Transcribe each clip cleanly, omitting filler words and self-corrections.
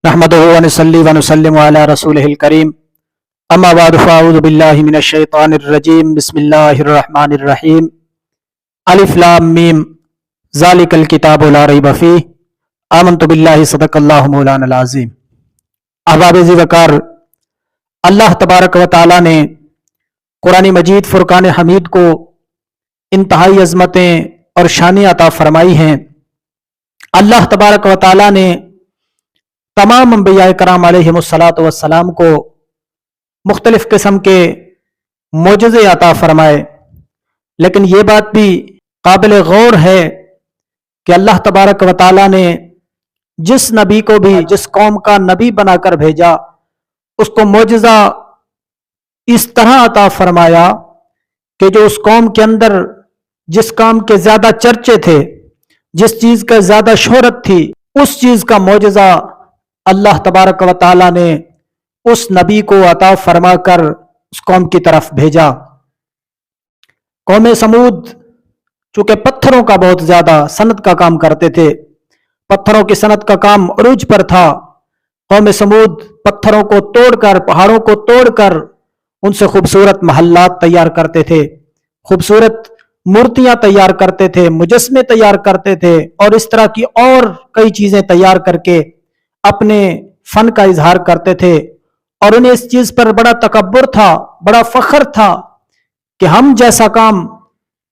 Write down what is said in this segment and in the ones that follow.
نحمده ونصلي ونسلم على رسوله الكريم اما بعد فاعوذ بالله من الشيطان الرجيم بسم الله الرحمن الرحيم الف لام میم ذلك الكتاب لا ریب فیہ آمنت باللہ صدق اللہ مولانا العظیم۔ احباب ذی وقار، اللہ تبارک و تعالی نے قرآن مجید فرقان حمید کو انتہائی عظمتیں اور شانیں عطا فرمائی ہیں۔ اللہ تبارک و تعالی نے تمام انبیاء کرام علیہم السلام کو مختلف قسم کے معجزے عطا فرمائے، لیکن یہ بات بھی قابل غور ہے کہ اللہ تبارک و تعالی نے جس نبی کو بھی جس قوم کا نبی بنا کر بھیجا اس کو معجزہ اس طرح عطا فرمایا کہ جو اس قوم کے اندر جس کام کے زیادہ چرچے تھے، جس چیز کا زیادہ شہرت تھی، اس چیز کا معجزہ اللہ تبارک و تعالی نے اس نبی کو عطا فرما کر اس قوم کی طرف بھیجا۔ قوم سمود چونکہ پتھروں کا بہت زیادہ صنعت کا کام کرتے تھے، پتھروں کی صنعت کا کام عروج پر تھا۔ قوم سمود پتھروں کو توڑ کر، پہاڑوں کو توڑ کر ان سے خوبصورت محلات تیار کرتے تھے، خوبصورت مورتیاں تیار کرتے تھے، مجسمے تیار کرتے تھے، اور اس طرح کی اور کئی چیزیں تیار کر کے اپنے فن کا اظہار کرتے تھے، اور انہیں اس چیز پر بڑا تکبر تھا، بڑا فخر تھا کہ ہم جیسا کام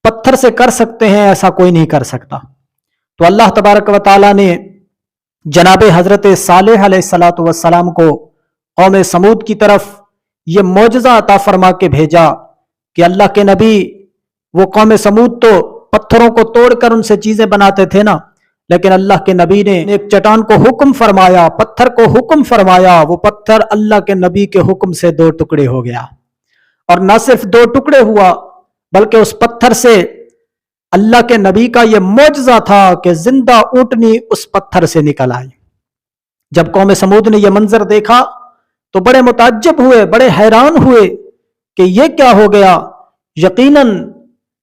پتھر سے کر سکتے ہیں ایسا کوئی نہیں کر سکتا۔ تو اللہ تبارک و تعالی نے جناب حضرت صالح علیہ السلام کو قوم سمود کی طرف یہ معجزہ عطا فرما کے بھیجا کہ اللہ کے نبی، وہ قوم سمود تو پتھروں کو توڑ کر ان سے چیزیں بناتے تھے نا، لیکن اللہ کے نبی نے ایک چٹان کو حکم فرمایا، پتھر کو حکم فرمایا، وہ پتھر اللہ کے نبی کے حکم سے 2 ٹکڑے ہو گیا، اور نہ صرف 2 ٹکڑے ہوا بلکہ اس پتھر سے اللہ کے نبی کا یہ معجزہ تھا کہ زندہ اونٹنی اس پتھر سے نکل آئی۔ جب قوم سمود نے یہ منظر دیکھا تو بڑے متعجب ہوئے، بڑے حیران ہوئے کہ یہ کیا ہو گیا، یقیناً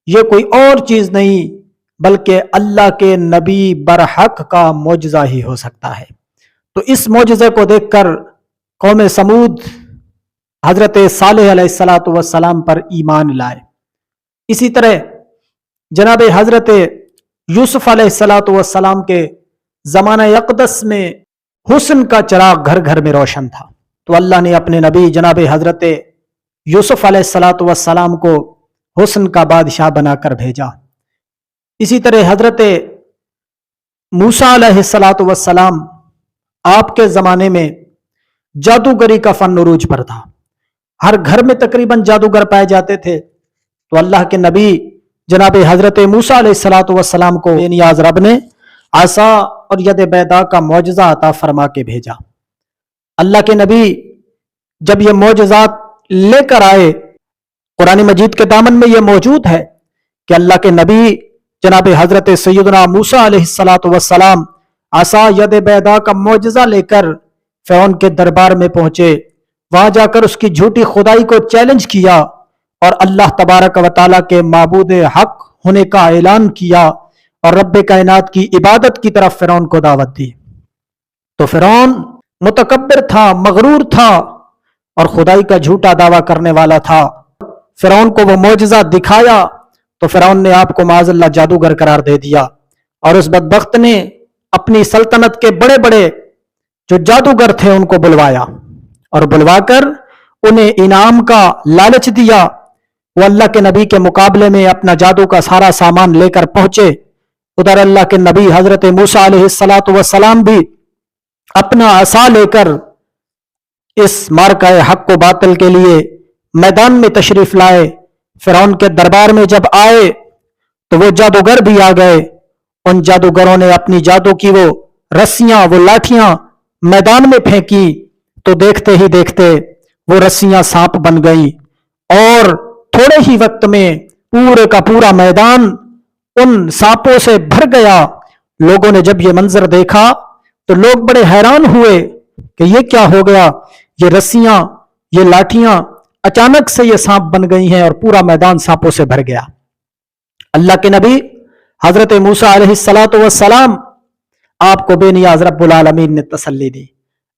یہ کوئی اور چیز نہیں بلکہ اللہ کے نبی برحق کا معجزہ ہی ہو سکتا ہے۔ تو اس معجزے کو دیکھ کر قوم سمود حضرت صالح علیہ السلام پر ایمان لائے۔ اسی طرح جناب حضرت یوسف علیہ السلام کے زمانہ اقدس میں حسن کا چراغ گھر گھر میں روشن تھا، تو اللہ نے اپنے نبی جناب حضرت یوسف علیہ السلام کو حسن کا بادشاہ بنا کر بھیجا۔ اسی طرح حضرت موسیٰ علیہ السلام، آپ کے زمانے میں جادوگری کا فن عروج پر تھا، ہر گھر میں تقریباً جادوگر پائے جاتے تھے، تو اللہ کے نبی جناب حضرت موسیٰ علیہ السلام کو بے نیاز رب نے عصا اور ید بیضاء کا معجزہ عطا فرما کے بھیجا۔ اللہ کے نبی جب یہ معجزات لے کر آئے، قرآن مجید کے دامن میں یہ موجود ہے کہ اللہ کے نبی جناب حضرت سیدنا موسیٰ علیہ السلام عصا ید بیضاء کا معجزہ لے کر فرعون کے دربار میں پہنچے، وہاں جا کر اس کی جھوٹی خدائی کو چیلنج کیا اور اللہ تبارک و تعالیٰ کے معبود حق ہونے کا اعلان کیا، اور رب کائنات کی عبادت کی طرف فرعون کو دعوت دی۔ تو فرعون متکبر تھا، مغرور تھا، اور خدائی کا جھوٹا دعویٰ کرنے والا تھا۔ فرعون کو وہ معجزہ دکھایا تو فرعون نے آپ کو معاذ اللہ جادوگر قرار دے دیا، اور اس بدبخت نے اپنی سلطنت کے بڑے بڑے جو جادوگر تھے ان کو بلوایا، اور بلوا کر انہیں انعام کا لالچ دیا۔ وہ اللہ کے نبی کے مقابلے میں اپنا جادو کا سارا سامان لے کر پہنچے۔ ادھر اللہ کے نبی حضرت موسیٰ علیہ السلام بھی اپنا عصا لے کر اس مارکہ حق و باطل کے لیے میدان میں تشریف لائے۔ فرعون کے دربار میں جب آئے تو وہ جادوگر بھی آ گئے، ان جادوگروں نے اپنی جادو کی وہ رسیاں، وہ لاٹھیاں میدان میں پھینکی، تو دیکھتے ہی دیکھتے وہ رسیاں سانپ بن گئی، اور تھوڑے ہی وقت میں پورے کا پورا میدان ان سانپوں سے بھر گیا۔ لوگوں نے جب یہ منظر دیکھا تو لوگ بڑے حیران ہوئے کہ یہ کیا ہو گیا، یہ رسیاں، یہ لاٹھیاں اچانک سے یہ سانپ بن گئی ہیں اور پورا میدان سانپوں سے بھر گیا۔ اللہ کے نبی حضرت موسیٰ علیہ السلام آپ کو بے نیاز رب العالمین نے تسلی دی۔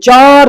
4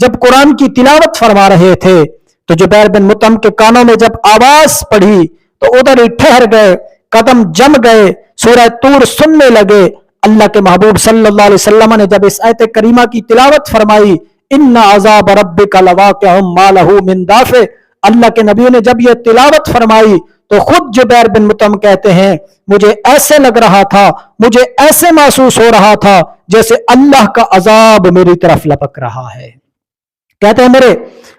جب قرآن کی تلاوت فرما رہے تھے تو جبیر بن مطعم کے کانوں میں جب آواز پڑھی تو ادھر ہی ٹھہر گئے، قدم جم گئے، سورہ طور سننے لگے۔ اللہ کے محبوب صلی اللہ علیہ وسلم نے جب اس آیت کریمہ کی تلاوت فرمائی، ان عذاب ربک لواقع ما لہ من دافع، اللہ کے نبی نے جب یہ تلاوت فرمائی تو خود جبیر بن مطعم کہتے ہیں مجھے ایسے لگ رہا تھا، مجھے ایسے محسوس ہو رہا تھا جیسے اللہ کا عذاب میری طرف لپک رہا ہے۔ کہتے ہیں میرے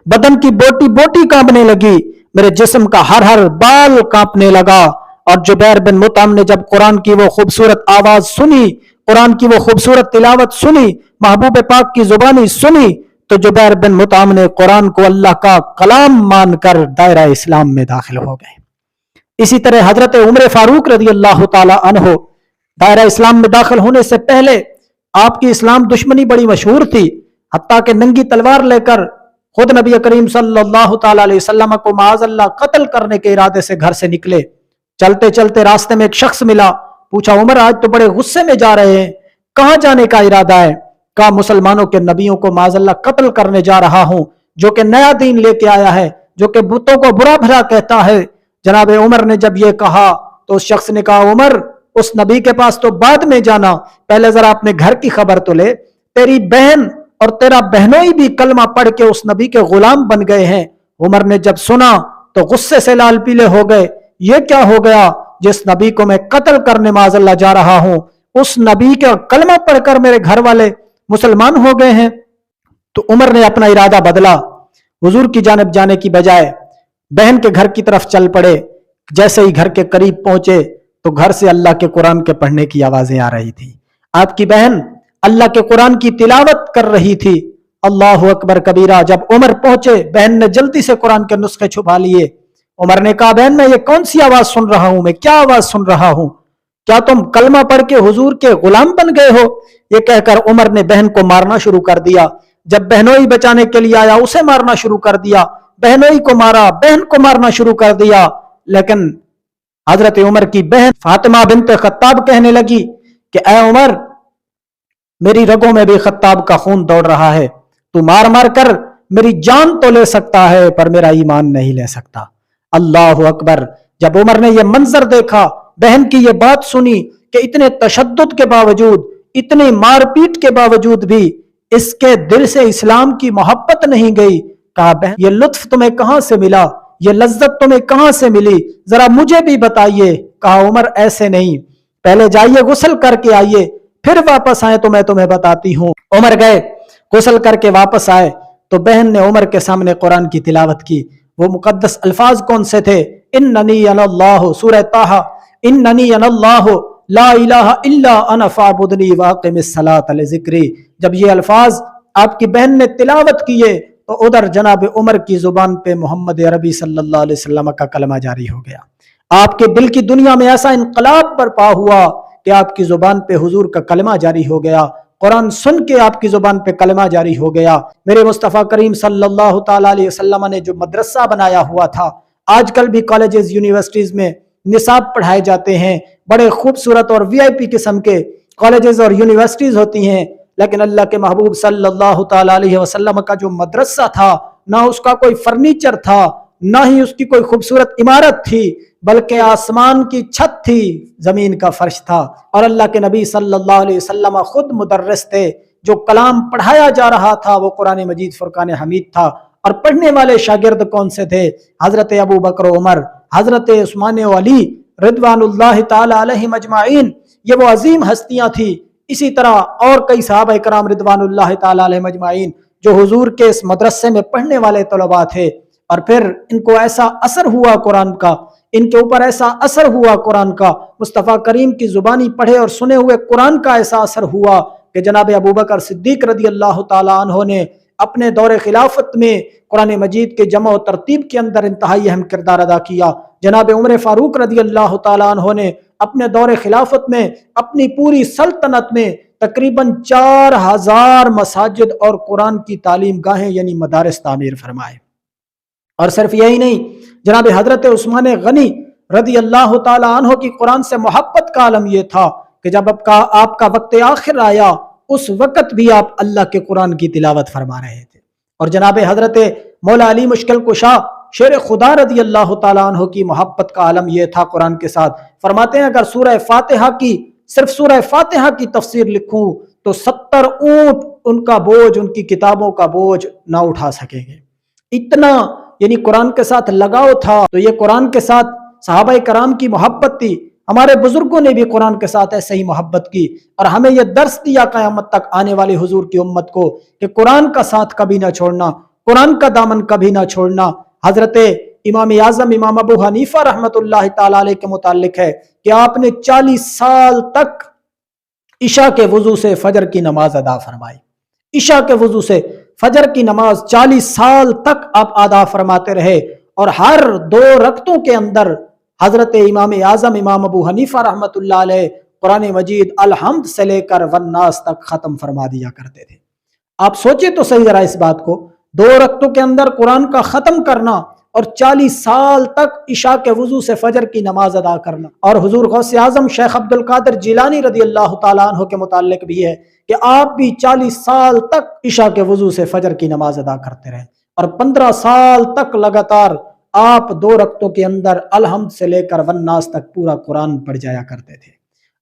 بدن کی بوٹی بوٹی کانپنے لگی، میرے جسم کا ہر بال کانپنے لگا۔ اور جبیر بن مطعم نے جب قرآن کی وہ خوبصورت آواز سنی، قرآن کی وہ خوبصورت تلاوت سنی، محبوب پاک کی زبانی سنی، تو جبیر بن مطعم نے قرآن کو اللہ کا کلام مان کر دائرہ اسلام میں داخل ہو گئے۔ اسی طرح حضرت عمر فاروق رضی اللہ تعالی عنہ دائرہ اسلام میں داخل ہونے سے پہلے آپ کی اسلام دشمنی بڑی مشہور تھی، حتیٰ کہ ننگی تلوار لے کر خود نبی کریم صلی اللہ تعالی علیہ وسلم کو معاذ اللہ قتل کرنے کے ارادے سے گھر سے نکلے۔ چلتے چلتے راستے میں ایک شخص ملا، پوچھا عمر آج تو بڑے غصے میں جا رہے ہیں، کہاں جانے کا ارادہ ہے؟ کہا مسلمانوں کے نبیوں کو معاذ اللہ قتل کرنے جا رہا ہوں، جو کہ نیا دین لے کے آیا ہے، جو کہ بتوں کو برا بھلا کہتا ہے۔ جناب عمر نے جب یہ کہا تو اس شخص نے کہا عمر اس نبی کے پاس تو بعد میں جانا، پہلے ذرا اپنے گھر کی خبر تو لے، تیری بہن اور تیرا بہنوئی بھی کلمہ پڑھ کے اس نبی کے غلام بن گئے ہیں۔ عمر نے جب سنا تو غصے سے لال پیلے ہو گئے، یہ کیا ہو گیا؟ جس نبی کو میں قتل کرنے معاذ اللہ جا رہا ہوں، اس نبی کا کلمہ پڑھ کر میرے گھر والے مسلمان ہو گئے ہیں۔ تو عمر نے اپنا ارادہ بدلا، حضور کی جانب جانے کی بجائے بہن کے گھر کی طرف چل پڑے۔ جیسے ہی گھر کے قریب پہنچے تو گھر سے اللہ کے قرآن کے پڑھنے کی آوازیں آ رہی تھی۔ آپ کی بہن اللہ کے قرآن کی تلاوت کر رہی تھی۔ اللہ اکبر کبیرہ۔ جب عمر پہنچے بہن نے جلدی سے قرآن کے نسخے چھپا لیے۔ عمر نے کہا بہن میں یہ کون سی آواز سن رہا ہوں، میں کیا آواز سن رہا ہوں؟ کیا تم کلمہ پڑھ کے حضور کے غلام بن گئے ہو؟ یہ کہہ کر عمر نے بہن کو مارنا شروع کر دیا۔ جب بہنوئی بچانے کے لیے آیا اسے مارنا شروع کر دیا، بہنوئی کو مارا، بہن کو مارنا شروع کر دیا۔ لیکن حضرت عمر کی بہن فاطمہ بنت خطاب کہنے لگی کہ اے عمر میری رگوں میں بھی خطاب کا خون دوڑ رہا ہے، تو مار مار کر میری جان تو لے سکتا ہے پر میرا ایمان نہیں لے سکتا۔ اللہ اکبر۔ جب عمر نے یہ منظر دیکھا، بہن کی یہ بات سنی کہ اتنے تشدد کے باوجود، اتنی مار پیٹ کے باوجود بھی اس کے دل سے اسلام کی محبت نہیں گئی، کہا بہن یہ لطف تمہیں کہاں سے ملا، یہ لذت تمہیں کہاں سے ملی، ذرا مجھے بھی بتائیے۔ کہا عمر ایسے نہیں، پہلے جائیے غسل کر کے آئیے، پھر واپس آئے تو میں تمہیں بتاتی ہوں۔ عمر گئے، غسل کر کے واپس آئے تو بہن نے عمر کے سامنے قرآن کی تلاوت کی۔ وہ مقدس الفاظ کون سے تھے؟ اننی انا اللہ، سورہ طٰہٰ، اننی انا اللہ لا الہ الا انا فاعبدنی واقم الصلاۃ لذکری۔ جب یہ الفاظ آپ کی بہن نے تلاوت کیے تو ادھر جناب عمر کی زبان پہ محمد عربی صلی اللہ علیہ وسلم کا کلمہ جاری ہو گیا۔ آپ کے دل کی دنیا میں ایسا انقلاب برپا ہوا کہ آپ کی زبان پہ حضور کا کلمہ جاری ہو گیا، قرآن سن کے آپ کی زبان پہ کلمہ جاری ہو گیا۔ میرے مصطفیٰ کریم صلی اللہ تعالیٰ علیہ وسلم نے جو مدرسہ بنایا ہوا تھا، آج کل بھی کالجز یونیورسٹیز میں نصاب پڑھائے جاتے ہیں، بڑے خوبصورت اور VIP قسم کے کالجز اور یونیورسٹیز ہوتی ہیں، لیکن اللہ کے محبوب صلی اللہ تعالیٰ علیہ وسلم کا جو مدرسہ تھا، نہ اس کا کوئی فرنیچر تھا، نہ ہی اس کی کوئی خوبصورت عمارت تھی، بلکہ آسمان کی چھت تھی، زمین کا فرش تھا، اور اللہ کے نبی صلی اللہ علیہ وسلم خود مدرس تھے۔ جو کلام پڑھایا جا رہا تھا وہ قرآن مجید فرقان حمید تھا، اور پڑھنے والے شاگرد کون سے تھے؟ حضرت ابو بکر و عمر، حضرت عثمان و علی رضوان اللہ تعالی علیہم اجمعین، یہ وہ عظیم ہستیاں تھیں۔ اسی طرح اور کئی صحابہ کرام رضوان اللہ تعالی علیہم اجمعین جو حضور کے اس مدرسے میں پڑھنے والے طلباء تھے، اور پھر ان کو ایسا اثر ہوا قرآن کا، ان کے اوپر ایسا اثر ہوا قرآن کا، مصطفیٰ کریم کی زبانی پڑھے اور سنے ہوئے قرآن کا ایسا اثر ہوا کہ جناب ابوبکر صدیق رضی اللہ تعالیٰ عنہ نے اپنے دور خلافت میں قرآن مجید کے جمع و ترتیب کے اندر انتہائی اہم کردار ادا کیا۔ جناب عمر فاروق رضی اللہ تعالیٰ عنہ نے اپنے دور خلافت میں اپنی پوری سلطنت میں تقریباً 4000 مساجد اور قرآن کی تعلیم گاہیں یعنی مدارس تعمیر فرمائے۔ اور صرف یہی نہیں، جناب حضرت عثمان غنی رضی اللہ تعالیٰ عنہ کی قرآن سے محبت کا عالم یہ تھا کہ جب آپ کا وقت آخر آیا، اس وقت بھی آپ اللہ کے قرآن کی تلاوت فرما رہے تھے، اور جناب حضرت مولا علی مشکل کشا شیر خدا رضی اللہ تعالیٰ عنہ کی محبت کا عالم یہ تھا قرآن کے ساتھ. فرماتے ہیں اگر سورہ فاتحہ کی صرف سورہ فاتحہ کی تفسیر لکھوں تو 70 اونٹ ان کا بوجھ، ان کی کتابوں کا بوجھ نہ اٹھا سکیں گے. اتنا یعنی قرآن کے ساتھ لگاؤ تھا. تو یہ قرآن کے ساتھ صحابہ کرام کی محبت تھی. ہمارے بزرگوں نے بھی قرآن کے ساتھ ایسے ہی محبت کی اور ہمیں یہ درس دیا قیامت تک آنے والی حضور کی امت کو کہ قرآن کا ساتھ کبھی نہ چھوڑنا، قرآن کا دامن کبھی نہ چھوڑنا. حضرت امام اعظم امام ابو حنیفہ رحمۃ اللہ تعالی علیہ کے متعلق ہے کہ آپ نے 40 سال تک عشاء کے وضو سے فجر کی نماز ادا فرمائی. عشاء کے وضو سے فجر کی نماز 40 سال تک آپ ادا فرماتے رہے اور ہر 2 رکعتوں کے اندر حضرت امام اعظم امام ابو حنیفہ رحمۃ اللہ علیہ قرآن مجید الحمد سے لے کر والناس تک ختم فرما دیا کرتے تھے. آپ سوچیں تو صحیح ذرا اس بات کو، 2 رکعتوں کے اندر قرآن کا ختم کرنا اور 40 سال تک عشاء کے وضو سے فجر کی نماز ادا کرنا. اور حضور غوث اعظم شیخ عبد القادر جیلانی رضی اللہ تعالیٰ عنہ کے متعلق بھی ہے کہ آپ بھی 40 سال تک عشاء کے وضو سے فجر کی نماز ادا کرتے رہے اور 15 سال تک لگاتار آپ 2 رکعتوں کے اندر الحمد سے لے کر والناس تک پورا قرآن پڑھ جایا کرتے تھے.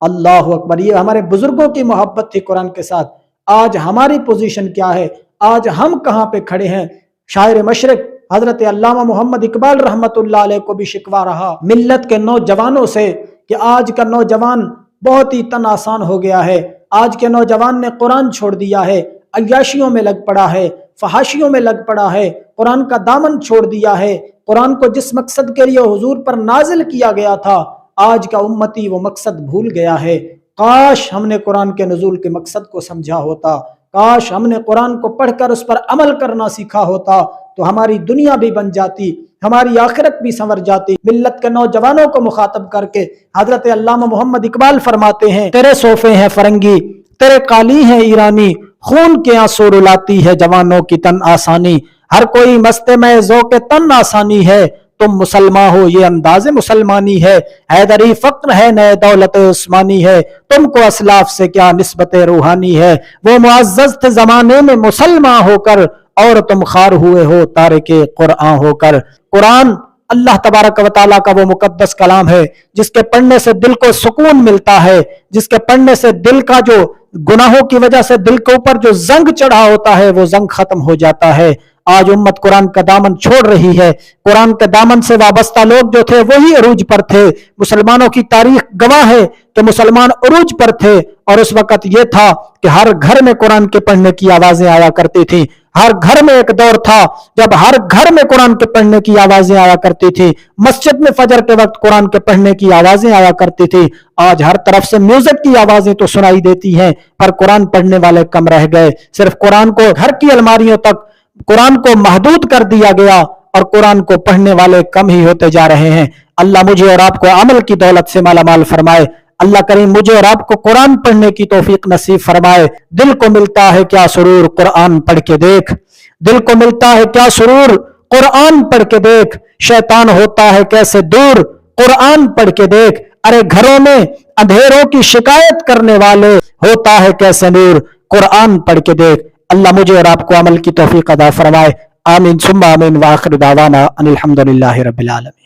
اللہ اکبر. یہ ہمارے بزرگوں کی محبت تھی قرآن کے ساتھ. آج ہماری پوزیشن کیا ہے؟ آج ہم کہاں پہ کھڑے ہیں؟ شاعر مشرق حضرت علامہ محمد اقبال رحمت اللہ علیہ کو بھی شکوہ رہا ملت کے نوجوانوں سے کہ آج کا نوجوان بہت ہی تن آسان ہو گیا ہے. آج کے نوجوان نے قرآن چھوڑ دیا ہے، عیاشیوں میں لگ پڑا ہے، فحاشیوں میں لگ پڑا ہے، قرآن کا دامن چھوڑ دیا ہے. قرآن کو جس مقصد کے لیے حضور پر نازل کیا گیا تھا آج کا امتی وہ مقصد بھول گیا ہے. کاش ہم نے قرآن کے نزول کے مقصد کو سمجھا ہوتا، کاش ہم نے قرآن کو پڑھ کر اس پر عمل کرنا سیکھا ہوتا تو ہماری دنیا بھی بن جاتی، ہماری آخرت بھی سنور جاتی. ملت کے نوجوانوں کو مخاطب کر کے حضرت علامہ محمد اقبال فرماتے ہیں تیرے صوفے ہیں فرنگی، تیرے قالی ہیں ایرانی، خون کے آنسو رلاتی ہے جوانوں کی تن آسانی. ہر کوئی مست میں ذوق تن آسانی ہے، تم مسلمان ہو یہ انداز مسلمانی ہے. حیدری فقر ہے نئے دولت عثمانی ہے، تم کو اسلاف سے کیا نسبت روحانی ہے. وہ معزز تھے زمانے میں مسلمان ہو کر اور تم خار ہوئے ہو تارک قرآن ہو کر. قرآن اللہ تبارک و تعالیٰ کا وہ مقدس کلام ہے جس کے پڑھنے سے دل کو سکون ملتا ہے، جس کے پڑھنے سے دل کا جو گناہوں کی وجہ سے دل کے اوپر جو زنگ چڑھا ہوتا ہے وہ زنگ ختم ہو جاتا ہے. آج امت قرآن کا دامن چھوڑ رہی ہے. قرآن کے دامن سے وابستہ لوگ جو تھے وہی عروج پر تھے. مسلمانوں کی تاریخ گواہ ہے کہ مسلمان عروج پر تھے اور اس وقت یہ تھا کہ ہر گھر میں قرآن کے پڑھنے کی آوازیں آیا کرتی تھیں. ہر گھر میں ایک دور تھا جب ہر گھر میں قرآن کے پڑھنے کی آوازیں آیا کرتی تھی. مسجد میں فجر کے وقت قرآن کے پڑھنے کی آوازیں آیا کرتی تھی. آج ہر طرف سے میوزک کی آوازیں تو سنائی دیتی ہیں پر قرآن پڑھنے والے کم رہ گئے. صرف قرآن کو گھر کی الماریوں تک قرآن کو محدود کر دیا گیا اور قرآن کو پڑھنے والے کم ہی ہوتے جا رہے ہیں. اللہ مجھے اور آپ کو عمل کی دولت سے مالا مال فرمائے. اللہ کریم مجھے اور آپ کو قرآن پڑھنے کی توفیق نصیب فرمائے. دل کو ملتا ہے کیا سرور قرآن پڑھ کے دیکھ، دل کو ملتا ہے کیا سرور قرآن پڑھ کے دیکھ. شیطان ہوتا ہے کیسے دور قرآن پڑھ کے دیکھ. ارے گھروں میں اندھیروں کی شکایت کرنے والے ہوتا ہے کیسے نور قرآن پڑھ کے دیکھ. اللہ مجھے اور آپ کو عمل کی توفیق عطا فرمائے. آمین ثم آمین. وآخر دعوانا ان الحمد للہ رب العالمین.